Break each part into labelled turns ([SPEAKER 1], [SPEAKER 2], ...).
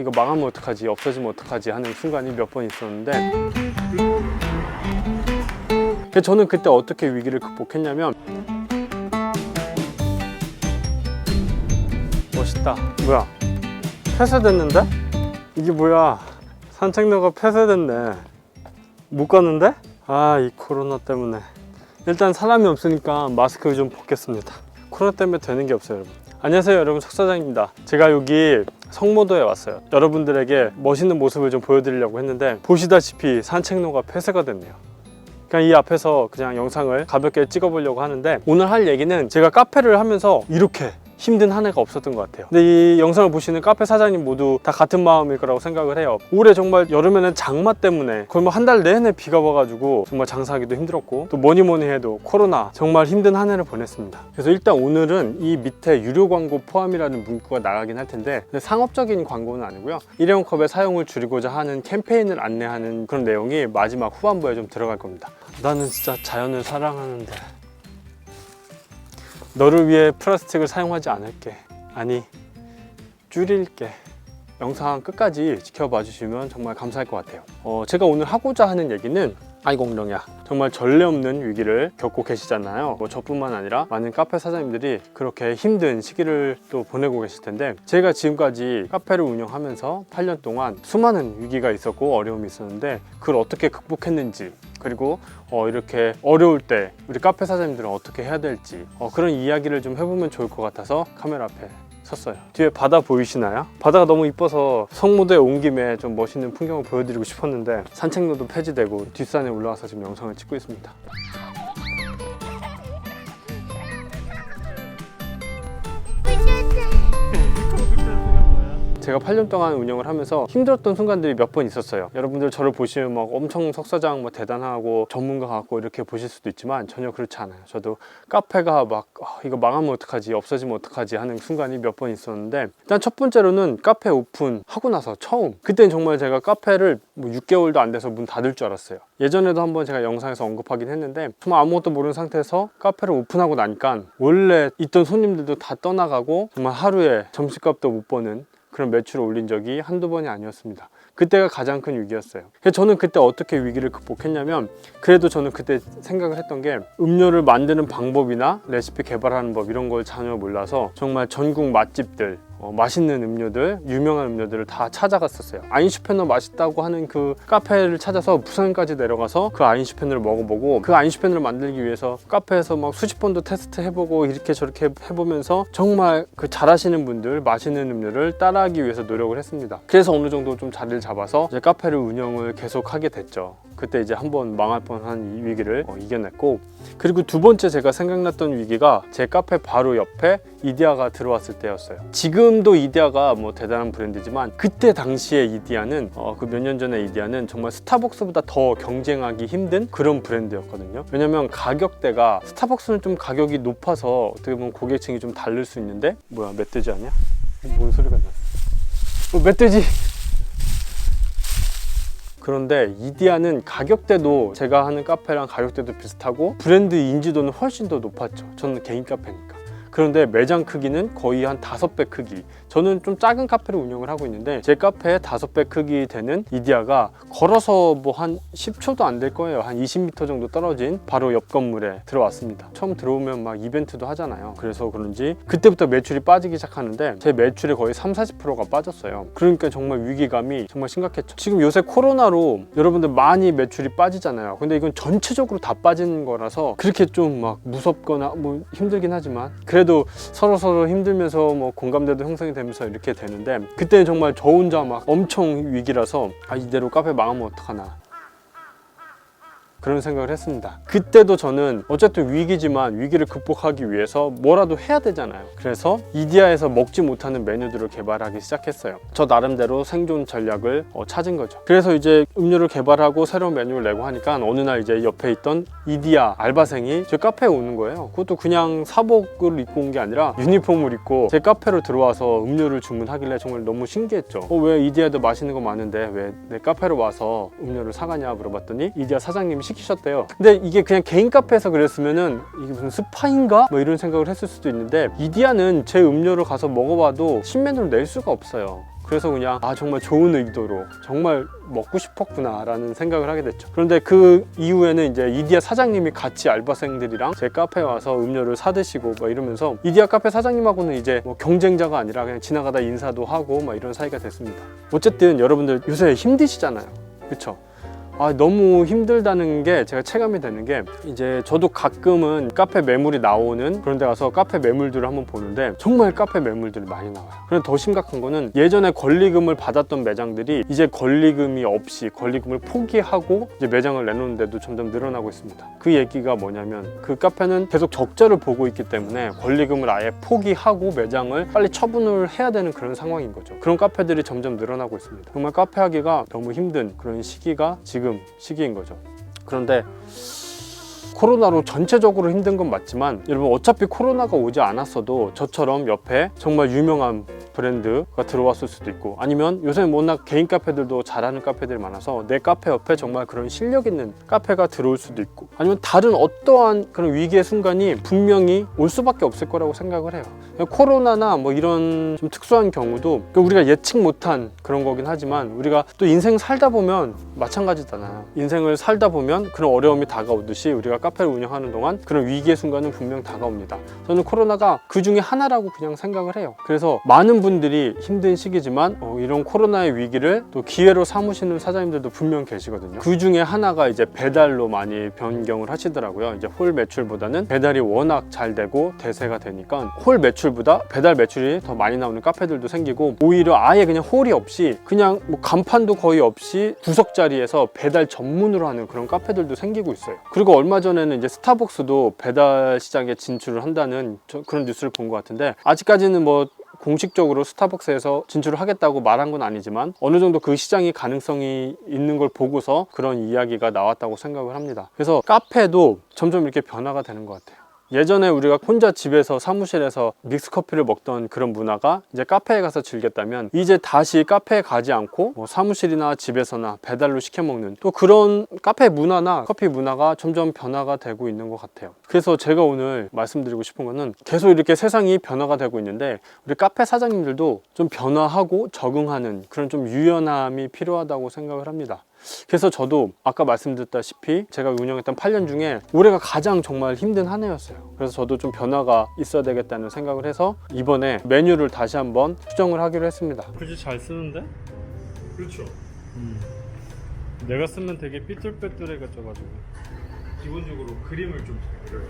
[SPEAKER 1] 이거 망하면 어떡하지, 없어지면 어떡하지 하는 순간이 몇 번 있었는데, 저는 그때 어떻게 위기를 극복했냐면, 멋있다. 뭐야, 폐쇄됐는데? 이게 뭐야, 산책로가 폐쇄됐네. 못 가는데? 아, 이 코로나 때문에. 일단 사람이 없으니까 마스크를 좀 벗겠습니다. 코로나 때문에 되는 게 없어요, 여러분. 안녕하세요, 여러분. 석사장입니다. 제가 여기 성모도에 왔어요. 여러분들에게 멋있는 모습을 좀 보여드리려고 했는데, 보시다시피 산책로가 폐쇄가 됐네요. 그냥 이 앞에서 그냥 영상을 가볍게 찍어보려고 하는데, 오늘 할 얘기는 제가 카페를 하면서 이렇게 힘든 한 해가 없었던 것 같아요. 근데 이 영상을 보시는 카페 사장님 모두 다 같은 마음일 거라고 생각을 해요. 올해 정말 여름에는 장마 때문에 거의 뭐 한 달 내내 비가 와가지고 정말 장사하기도 힘들었고, 또 뭐니 해도 코로나, 정말 힘든 한 해를 보냈습니다. 그래서 일단 오늘은 이 밑에 유료 광고 포함이라는 문구가 나가긴 할 텐데, 상업적인 광고는 아니고요, 일회용 컵의 사용을 줄이고자 하는 캠페인을 안내하는 그런 내용이 마지막 후반부에 좀 들어갈 겁니다. 나는 진짜 자연을 사랑하는데 너를 위해 플라스틱을 사용하지 않을게. 아니, 줄일게. 영상 끝까지 지켜봐 주시면 정말 감사할 것 같아요. 제가 오늘 하고자 하는 얘기는, 아이고 엉덩이야, 정말 전례 없는 위기를 겪고 계시잖아요. 뭐 저뿐만 아니라 많은 카페 사장님들이 그렇게 힘든 시기를 또 보내고 계실 텐데, 제가 지금까지 카페를 운영하면서 8년 동안 수많은 위기가 있었고 어려움이 있었는데, 그걸 어떻게 극복했는지, 그리고 이렇게 어려울 때 우리 카페 사장님들은 어떻게 해야 될지, 그런 이야기를 좀 해보면 좋을 것 같아서 카메라 앞에 섰어요. 뒤에 바다 보이시나요? 바다가 너무 이뻐서 성모도에 온 김에 좀 멋있는 풍경을 보여드리고 싶었는데, 산책로도 폐지되고 뒷산에 올라와서 지금 영상을 찍고 있습니다. 제가 8년 동안 운영을 하면서 힘들었던 순간들이 몇 번 있었어요. 여러분들 저를 보시면 막 엄청 석사장 뭐 대단하고 전문가 같고 이렇게 보실 수도 있지만, 전혀 그렇지 않아요. 저도 카페가 막 이거 망하면 어떡하지, 없어지면 어떡하지 하는 순간이 몇 번 있었는데, 일단 첫 번째로는 카페 오픈하고 나서 처음, 그때는 정말 제가 카페를 뭐 6개월도 안 돼서 문 닫을 줄 알았어요. 예전에도 한번 제가 영상에서 언급하긴 했는데, 정말 아무것도 모르는 상태에서 카페를 오픈하고 나니까 원래 있던 손님들도 다 떠나가고 정말 하루에 점심값도 못 버는 그런 매출을 올린 적이 한두 번이 아니었습니다. 그때가 가장 큰 위기였어요. 그래서 저는 그때 어떻게 위기를 극복했냐면, 그래도 저는 그때 생각을 했던 게, 음료를 만드는 방법이나 레시피 개발하는 법 이런 걸 전혀 몰라서 정말 전국 맛집들, 맛있는 음료들, 유명한 음료들을 다 찾아갔었어요. 아인슈페너 맛있다고 하는 그 카페를 찾아서 부산까지 내려가서 그 아인슈페너를 먹어보고, 그 아인슈페너를 만들기 위해서 카페에서 막 수십 번도 테스트 해보고 이렇게 저렇게 해보면서 정말 그 잘하시는 분들 맛있는 음료를 따라하기 위해서 노력을 했습니다. 그래서 어느 정도 좀 자리를 잡아서 이제 카페를 운영을 계속 하게 됐죠. 그때 이제 한번 망할 뻔한 이 위기를 이겨냈고, 그리고 두 번째 제가 생각났던 위기가 제 카페 바로 옆에 이디야가 들어왔을 때였어요. 지금도 이디야가 뭐 대단한 브랜드지만, 그때 당시에 이디야는 그 몇 년 전에 이디야는 정말 스타벅스보다 더 경쟁하기 힘든 그런 브랜드였거든요. 왜냐면 가격대가, 스타벅스는 좀 가격이 높아서 어떻게 보면 고객층이 좀 다를 수 있는데, 뭐야, 멧돼지 아니야? 뭔 소리가 나? 멧돼지! 그런데 이디야는 가격대도 제가 하는 카페랑 가격대도 비슷하고 브랜드 인지도는 훨씬 더 높았죠. 저는 개인 카페니까. 그런데 매장 크기는 거의 한 5배 크기. 저는 좀 작은 카페를 운영을 하고 있는데, 제 카페에 5배 크기 되는 이디야가 걸어서 뭐 한 10초도 안 될 거예요. 한 20m 정도 떨어진 바로 옆 건물에 들어왔습니다. 처음 들어오면 막 이벤트도 하잖아요. 그래서 그런지 그때부터 매출이 빠지기 시작하는데, 제 매출의 거의 30-40%가 빠졌어요. 그러니까 정말 위기감이 정말 심각했죠. 지금 요새 코로나로 여러분들 많이 매출이 빠지잖아요. 근데 이건 전체적으로 다 빠지는 거라서 그렇게 좀 막 무섭거나 뭐 힘들긴 하지만, 그래도 서로 힘들면서 뭐 공감대도 형성이 되면서 이렇게 되는데, 그때는 정말 저 혼자 막 엄청 위기라서, 이대로 카페 망하면 어떡하나 그런 생각을 했습니다. 그때도 저는 어쨌든 위기지만 위기를 극복하기 위해서 뭐라도 해야 되잖아요. 그래서 이디야에서 먹지 못하는 메뉴들을 개발하기 시작했어요. 저 나름대로 생존 전략을 찾은 거죠. 그래서 이제 음료를 개발하고 새로운 메뉴를 내고 하니까, 어느 날 이제 옆에 있던 이디야 알바생이 제 카페에 오는 거예요. 그것도 그냥 사복을 입고 온 게 아니라 유니폼을 입고 제 카페로 들어와서 음료를 주문하길래 정말 너무 신기했죠. 왜 이디야에도 맛있는 거 많은데 왜 내 카페로 와서 음료를 사가냐 물어봤더니, 이디야 사장님이 시키셨대요. 근데 이게 그냥 개인 카페에서 그랬으면은 이게 무슨 스파인가? 뭐 이런 생각을 했을 수도 있는데, 이디야는 제 음료를 가서 먹어봐도 신메뉴를 낼 수가 없어요. 그래서 그냥 정말 좋은 의도로 정말 먹고 싶었구나 라는 생각을 하게 됐죠. 그런데 그 이후에는 이제 이디야 사장님이 같이 알바생들이랑 제 카페에 와서 음료를 사드시고 막 이러면서 이디야 카페 사장님하고는 이제 뭐 경쟁자가 아니라 그냥 지나가다 인사도 하고 막 이런 사이가 됐습니다. 어쨌든 여러분들 요새 힘드시잖아요, 그쵸? 너무 힘들다는 게 제가 체감이 되는 게, 이제 저도 가끔은 카페 매물이 나오는 그런 데 가서 카페 매물들을 한번 보는데 정말 카페 매물들이 많이 나와요. 그런데 더 심각한 거는 예전에 권리금을 받았던 매장들이 이제 권리금이 없이 권리금을 포기하고 이제 매장을 내놓는 데도 점점 늘어나고 있습니다. 그 얘기가 뭐냐면 그 카페는 계속 적자를 보고 있기 때문에 권리금을 아예 포기하고 매장을 빨리 처분을 해야 되는 그런 상황인 거죠. 그런 카페들이 점점 늘어나고 있습니다. 정말 카페 하기가 너무 힘든 그런 시기가 지금 시기인 거죠. 그런데 코로나로 전체적으로 힘든 건 맞지만 여러분, 어차피 코로나가 오지 않았어도 저처럼 옆에 정말 유명한 브랜드가 들어왔을 수도 있고, 아니면 요새는 워낙 개인 카페들도 잘하는 카페들이 많아서 내 카페 옆에 정말 그런 실력 있는 카페가 들어올 수도 있고, 아니면 다른 어떠한 그런 위기의 순간이 분명히 올 수밖에 없을 거라고 생각을 해요. 코로나나 뭐 이런 좀 특수한 경우도 우리가 예측 못한 그런 거긴 하지만 우리가 또 인생 살다 보면 마찬가지잖아요. 인생을 살다 보면 그런 어려움이 다가오듯이 우리가 카페를 운영하는 동안 그런 위기의 순간은 분명 다가옵니다. 저는 코로나가 그 중에 하나라고 그냥 생각을 해요. 그래서 많은 분들이 힘든 시기지만 이런 코로나의 위기를 또 기회로 삼으시는 사장님들도 분명 계시거든요. 그 중에 하나가 이제 배달로 많이 변경을 하시더라고요. 이제 홀 매출보다는 배달이 워낙 잘 되고 대세가 되니까 홀 매출보다 배달 매출이 더 많이 나오는 카페들도 생기고, 오히려 아예 그냥 홀이 없이 그냥 뭐 간판도 거의 없이 구석자리에서 배달 전문으로 하는 그런 카페들도 생기고 있어요. 그리고 얼마 전에는 이제 스타벅스도 배달 시장에 진출을 한다는 그런 뉴스를 본 것 같은데, 아직까지는 뭐 공식적으로 스타벅스에서 진출을 하겠다고 말한 건 아니지만 어느 정도 그 시장이 가능성이 있는 걸 보고서 그런 이야기가 나왔다고 생각을 합니다. 그래서 카페도 점점 이렇게 변화가 되는 것 같아요. 예전에 우리가 혼자 집에서 사무실에서 믹스커피를 먹던 그런 문화가 이제 카페에 가서 즐겼다면, 이제 다시 카페에 가지 않고 뭐 사무실이나 집에서나 배달로 시켜 먹는 또 그런 카페 문화나 커피 문화가 점점 변화가 되고 있는 것 같아요. 그래서 제가 오늘 말씀드리고 싶은 거는, 계속 이렇게 세상이 변화가 되고 있는데 우리 카페 사장님들도 좀 변화하고 적응하는 그런 좀 유연함이 필요하다고 생각을 합니다. 그래서 저도 아까 말씀드렸다시피 제가 운영했던 8년 중에 올해가 가장 정말 힘든 한 해였어요. 그래서 저도 좀 변화가 있어야 되겠다는 생각을 해서 이번에 메뉴를 다시 한번 수정을 하기로 했습니다. 글씨 잘 쓰는데?
[SPEAKER 2] 그렇죠.
[SPEAKER 1] 내가 쓰면 되게 삐뚤빼뚤해져가지고
[SPEAKER 2] 기본적으로 그림을 좀 잘 그려요.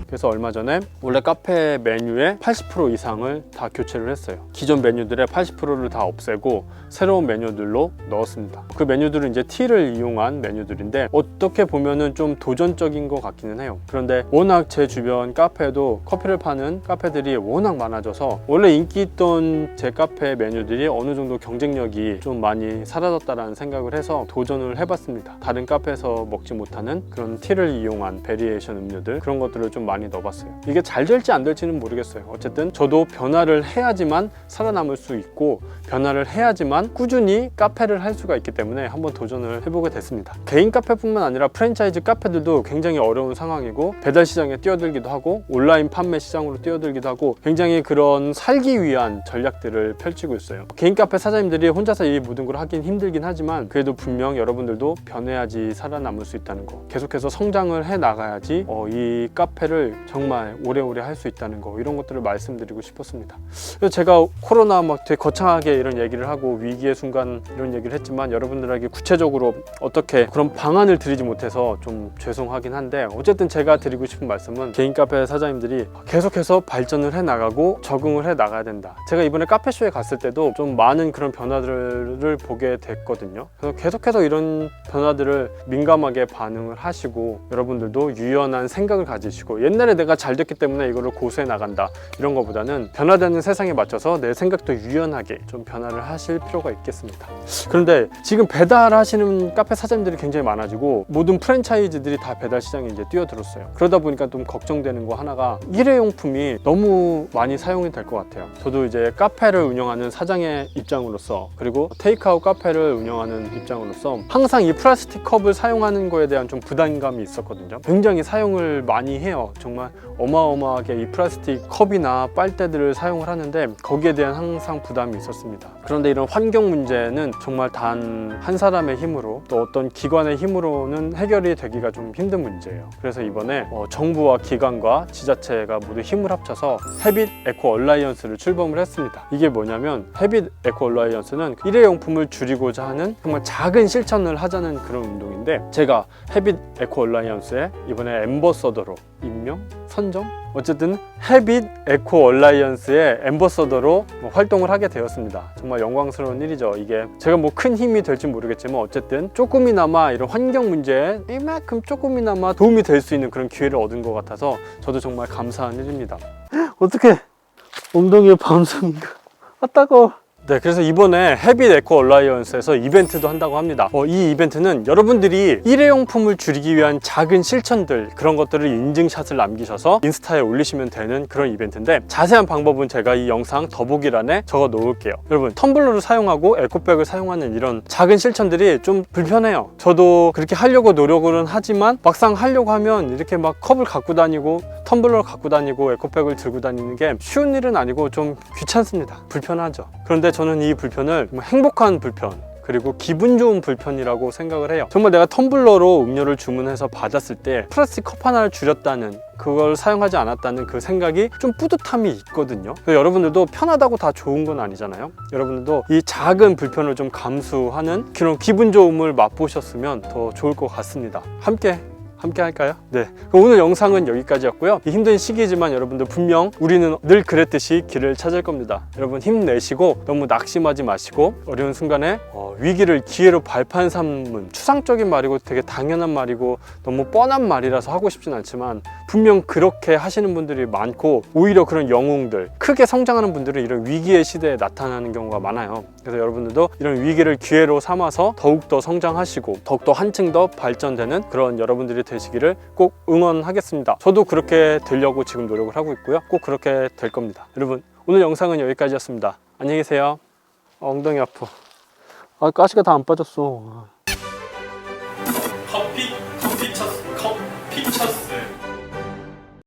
[SPEAKER 1] 그래서 얼마 전에 원래 카페 메뉴의 80% 이상을 다 교체를 했어요. 기존 메뉴들의 80%를 다 없애고 새로운 메뉴들로 넣었습니다. 그 메뉴들은 이제 티를 이용한 메뉴들인데 어떻게 보면은 좀 도전적인 것 같기는 해요. 그런데 워낙 제 주변 카페도 커피를 파는 카페들이 워낙 많아져서 원래 인기 있던 제 카페 메뉴들이 어느 정도 경쟁력이 좀 많이 사라졌다라는 생각을 해서 도전을 해봤습니다. 다른 카페에서 먹지 못하는 그런 티를 이용한 베리에이션 음료들, 그런 것들을 좀 많이 넣어봤어요. 이게 잘 될지 안 될지는 모르겠어요. 어쨌든 저도 변화를 해야지만 살아남을 수 있고, 변화를 해야지만 꾸준히 카페를 할 수가 있기 때문에 한번 도전을 해보게 됐습니다. 개인 카페뿐만 아니라 프랜차이즈 카페들도 굉장히 어려운 상황이고, 배달 시장에 뛰어들기도 하고 온라인 판매 시장으로 뛰어들기도 하고 굉장히 그런 살기 위한 전략들을 펼치고 있어요. 개인 카페 사장님들이 혼자서 이 모든 걸 하긴 힘들긴 하지만 그래도 분명 여러분들도 변해야지 살아남을 수 있다는 거, 계속해서 성장을 해 나가야지 이 카페를 정말 오래오래 할 수 있다는 거, 이런 것들을 말씀드리고 싶었습니다. 그래서 제가 코로나 막 되게 거창하게 이런 얘기를 하고 위기의 순간 이런 얘기를 했지만 여러분들에게 구체적으로 어떻게 그런 방안을 드리지 못해서 좀 죄송하긴 한데, 어쨌든 제가 드리고 싶은 말씀은 개인 카페 사장님들이 계속해서 발전을 해 나가고 적응을 해 나가야 된다. 제가 이번에 카페쇼에 갔을 때도 좀 많은 그런 변화들을 보게 됐거든요. 그래서 계속해서 이런 변화들을 민감하게 반응을 하시고 여러분들도 유연한 생각을 가지시고, 옛날 옛날에 내가 잘 됐기 때문에 이거를 고수해 나간다 이런 거보다는 변화되는 세상에 맞춰서 내 생각도 유연하게 좀 변화를 하실 필요가 있겠습니다. 그런데 지금 배달하시는 카페 사장님들이 굉장히 많아지고 모든 프랜차이즈들이 다 배달 시장에 이제 뛰어들었어요. 그러다 보니까 좀 걱정되는 거 하나가 일회용품이 너무 많이 사용이 될 것 같아요. 저도 이제 카페를 운영하는 사장의 입장으로서, 그리고 테이크아웃 카페를 운영하는 입장으로서 항상 이 플라스틱 컵을 사용하는 거에 대한 좀 부담감이 있었거든요. 굉장히 사용을 많이 해요. 정말 어마어마하게 이 플라스틱 컵이나 빨대들을 사용을 하는데 거기에 대한 항상 부담이 있었습니다. 그런데 이런 환경 문제는 정말 단 한 사람의 힘으로, 또 어떤 기관의 힘으로는 해결이 되기가 좀 힘든 문제예요. 그래서 이번에 정부와 기관과 지자체가 모두 힘을 합쳐서 헤빗 에코 얼라이언스를 출범을 했습니다. 이게 뭐냐면 헤빗 에코 얼라이언스는 일회용품을 줄이고자 하는 정말 작은 실천을 하자는 그런 운동인데, 제가 헤빗 에코 얼라이언스에 이번에 앰버서더로 임명? 선정? 어쨌든 헤빗 에코 얼라이언스의 앰버서더로 활동을 하게 되었습니다. 정말 영광스러운 일이죠. 이게 제가 뭐 큰 힘이 될지 모르겠지만 어쨌든 조금이나마 이런 환경 문제에 이만큼 조금이나마 도움이 될 수 있는 그런 기회를 얻은 것 같아서 저도 정말 감사한 일입니다. 어떻게 엉덩이에 방송인가? 아 따가워. 네, 그래서 이번에 헤빗 에코 얼라이언스에서 이벤트도 한다고 합니다. 이 이벤트는 여러분들이 일회용품을 줄이기 위한 작은 실천들, 그런 것들을 인증샷을 남기셔서 인스타에 올리시면 되는 그런 이벤트인데, 자세한 방법은 제가 이 영상 더보기란에 적어 놓을게요. 여러분, 텀블러를 사용하고 에코백을 사용하는 이런 작은 실천들이 좀 불편해요. 저도 그렇게 하려고 노력은 하지만 막상 하려고 하면 이렇게 막 컵을 갖고 다니고 텀블러를 갖고 다니고 에코백을 들고 다니는 게 쉬운 일은 아니고 좀 귀찮습니다. 불편하죠. 그런데 저는 이 불편을 정말 행복한 불편, 그리고 기분 좋은 불편이라고 생각을 해요. 정말 내가 텀블러로 음료를 주문해서 받았을 때 플라스틱 컵 하나를 줄였다는, 그걸 사용하지 않았다는 그 생각이 좀 뿌듯함이 있거든요. 여러분들도 편하다고 다 좋은 건 아니잖아요. 여러분들도 이 작은 불편을 좀 감수하는 그런 기분 좋음을 맛보셨으면 더 좋을 것 같습니다. 함께 할까요? 네, 오늘 영상은 여기까지였고요. 힘든 시기지만 여러분들 분명 우리는 늘 그랬듯이 길을 찾을 겁니다. 여러분 힘내시고 너무 낙심하지 마시고, 어려운 순간에 위기를 기회로 발판 삼는, 추상적인 말이고 되게 당연한 말이고 너무 뻔한 말이라서 하고 싶진 않지만 분명 그렇게 하시는 분들이 많고, 오히려 그런 영웅들, 크게 성장하는 분들은 이런 위기의 시대에 나타나는 경우가 많아요. 그래서 여러분들도 이런 위기를 기회로 삼아서 더욱더 성장하시고 더욱더 한층 더 발전되는 그런 여러분들이 되시기를 꼭 응원하겠습니다. 저도 그렇게 되려고 지금 노력을 하고 있고요. 꼭 그렇게 될 겁니다. 여러분, 오늘 영상은 여기까지였습니다. 안녕히 계세요. 엉덩이 아파. 가시가 다 안 빠졌어.